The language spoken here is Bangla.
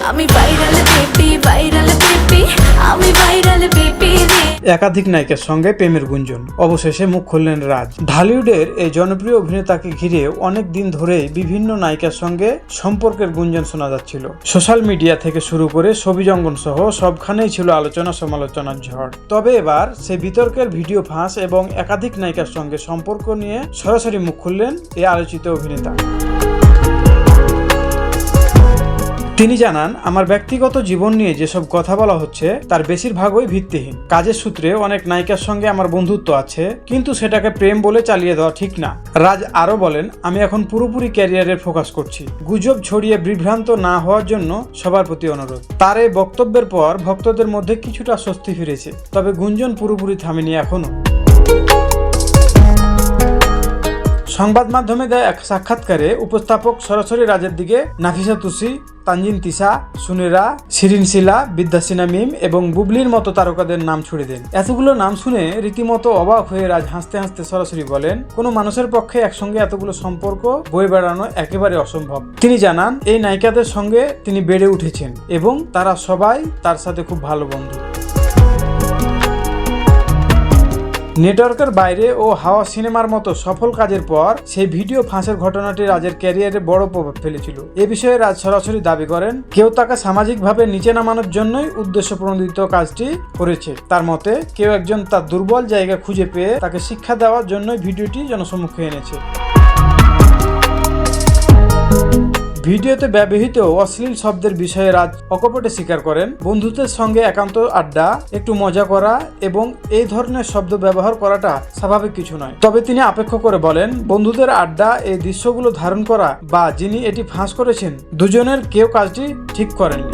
আমি ভাইরাল বেবি আমি ভাইরাল বেবি রে। একাধিক নায়িকার সঙ্গে প্রেমের গুঞ্জন, অবশেষে মুখ খুললেন রাজ। ঢালিউডের এই জনপ্রিয় অভিনেতাকে ঘিরে অনেক দিন ধরেই বিভিন্ন নায়িকার সঙ্গে সম্পর্কের গুঞ্জন শোনা যাচ্ছিল। সোশ্যাল মিডিয়া থেকে শুরু করে ছবি জঙ্গন সহ সবখানেই ছিল আলোচনা সমালোচনার ঝড়। তবে এবার সেই বিতর্কের ভিডিও ফাঁস এবং একাধিক নায়িকার সঙ্গে সম্পর্ক নিয়ে সরাসরি মুখ খুললেন এই আলোচিত অভিনেতা। তিনি জানান, আমার ব্যক্তিগত জীবন নিয়ে যেসব কথা বলা হচ্ছে তার বেশিরভাগই ভিত্তিহীন। কাজের সূত্রে অনেক নায়িকার সঙ্গে আমার বন্ধুত্ব আছে, কিন্তু সেটাকে প্রেম বলে চালিয়ে দেওয়া ঠিক না। রাজ আরো বলেন, আমি এখন পুরোপুরি ক্যারিয়ারে ফোকাস করছি। গুজব ছড়িয়ে বিভ্রান্ত না হওয়ার জন্য সবার প্রতি অনুরোধ। তার এই বক্তব্যের পর ভক্তদের মধ্যে কিছুটা স্বস্তি ফিরেছে, তবে গুঞ্জন পুরোপুরি থামেনি এখনো। সংবাদ মাধ্যমে দেয় এক সাক্ষাৎকারে উপস্থাপক সরাসরি রাজের দিকে নাফিসা তুসি, তানজিন তিশা, সুনেরা, শিরিন শিলা, বিদ্যাসিনা মিম এবং বুবলির মতো তারকাদের নাম ছুড়ে দেন। এতগুলো নাম শুনে রীতিমতো অবাক হয়ে রাজ হাসতে হাসতে সরাসরি বলেন, কোনো মানুষের পক্ষে একসঙ্গে এতগুলো সম্পর্ক বয়ে বেড়ানো একেবারে অসম্ভব। তিনি জানান, এই নায়িকাদের সঙ্গে তিনি বেড়ে উঠেছেন এবং তারা সবাই তার সাথে খুব ভালো বন্ধু। নেটওয়ার্কের বাইরে ও হাওয়া সিনেমার মতো সফল কাজের পর সেই ভিডিও ফাঁসের ঘটনাটি রাজের ক্যারিয়ারে বড় প্রভাব ফেলেছিল। এ বিষয়ে রাজ সরাসরি দাবি করেন, কেউ তাকে সামাজিকভাবে নিচে নামানোর জন্যই উদ্দেশ্যপ্রণোদিত কাজটি করেছে। তার মতে, কেউ একজন তার দুর্বল জায়গা খুঁজে পেয়ে তাকে শিক্ষা দেওয়ার জন্যই ভিডিওটি জনসম্মুখে এনেছে। ভিডিওতে ব্যবহৃত অশ্লীল শব্দের বিষয়ে রাজ অকপটে স্বীকার করেন, বন্ধুদের সঙ্গে একান্ত আড্ডা, একটু মজা করা এবং এই ধরনের শব্দ ব্যবহার করাটা স্বাভাবিক কিছু নয়। তবে তিনি আপেক্ষ করে বলেন, বন্ধুদের আড্ডা এই দৃশ্যগুলো ধারণ করা বা যিনি এটি ফাঁস করেছেন, দুজনের কেউ কাজটি ঠিক করেননি।